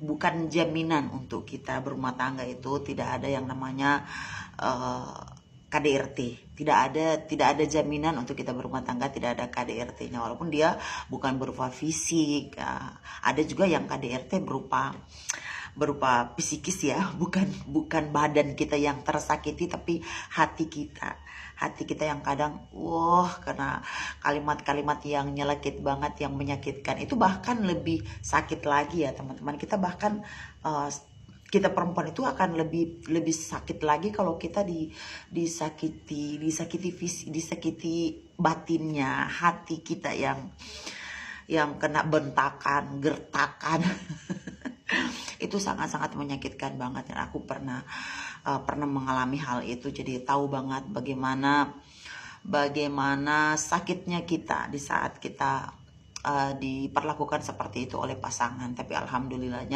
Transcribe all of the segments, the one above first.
bukan jaminan untuk kita berumah tangga. Itu tidak ada yang namanya KDRT, tidak ada jaminan untuk kita berumah tangga, tidak ada KDRT-nya, walaupun dia bukan berupa fisik. Ada juga yang KDRT berupa psikis ya, bukan badan kita yang tersakiti, tapi hati kita yang kadang karena kalimat-kalimat yang nyelekit banget, yang menyakitkan, itu bahkan lebih sakit lagi ya teman-teman. Kita bahkan kita perempuan itu akan lebih sakit lagi kalau kita disakiti batinnya, hati kita yang kena bentakan, gertakan. Itu sangat-sangat menyakitkan banget, dan aku pernah mengalami hal itu, jadi tahu banget bagaimana sakitnya kita di saat kita diperlakukan seperti itu oleh pasangan. Tapi alhamdulillah,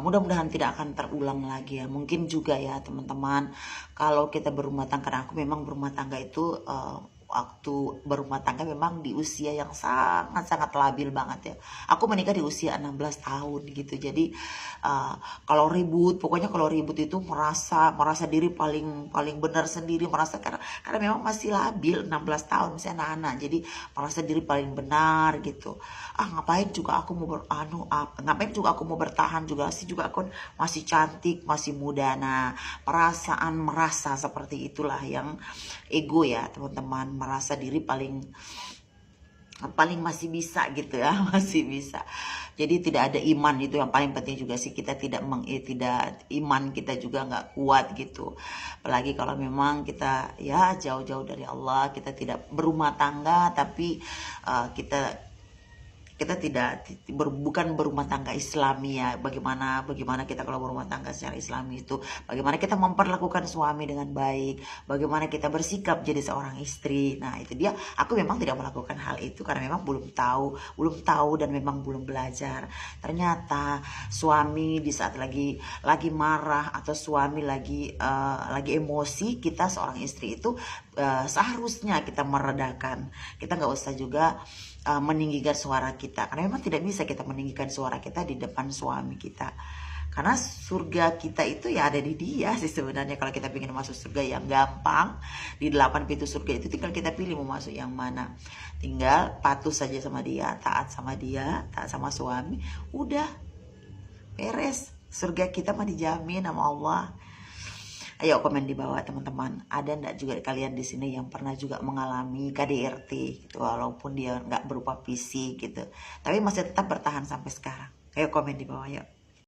mudah-mudahan tidak akan terulang lagi ya. Mungkin juga ya teman-teman, kalau kita berumah tangga, karena aku memang berumah tangga itu waktu berumah tangga memang di usia yang sangat-sangat labil banget ya. Aku menikah di usia 16 tahun gitu. Jadi kalau ribut itu merasa diri paling benar sendiri, merasa karena memang masih labil, 16 tahun masih anak-anak. Jadi merasa diri paling benar gitu. Ngapain juga aku mau bertahan juga aku masih cantik, masih muda. Nah, merasa seperti itulah yang ego ya teman-teman, merasa diri paling masih bisa gitu ya, masih bisa. Jadi tidak ada iman, itu yang paling penting juga sih. Kita tidak iman kita juga nggak kuat gitu. Apalagi kalau memang kita ya jauh-jauh dari Allah, kita tidak berumah tangga, tapi kita bukan berumah tangga Islami ya. Bagaimana kita kalau berumah tangga secara Islami itu, bagaimana kita memperlakukan suami dengan baik, bagaimana kita bersikap jadi seorang istri. Nah itu dia, aku memang tidak melakukan hal itu karena memang belum tahu dan memang belum belajar. Ternyata suami di saat lagi marah, atau suami lagi emosi, kita seorang istri itu seharusnya kita meredakan. Kita nggak usah juga meninggikan suara kita, karena memang tidak bisa kita meninggikan suara kita di depan suami kita, karena surga kita itu ya ada di dia sih sebenarnya. Kalau kita ingin masuk surga yang gampang, di 8 pintu surga itu tinggal kita pilih mau masuk yang mana. Tinggal patuh saja sama dia, taat sama suami, udah beres. Surga kita mah dijamin sama Allah. Ayo komen di bawah teman-teman, ada enggak juga kalian di sini yang pernah juga mengalami KDRT gitu, walaupun dia nggak berupa fisik gitu, tapi masih tetap bertahan sampai sekarang. Ayo komen di bawah yuk.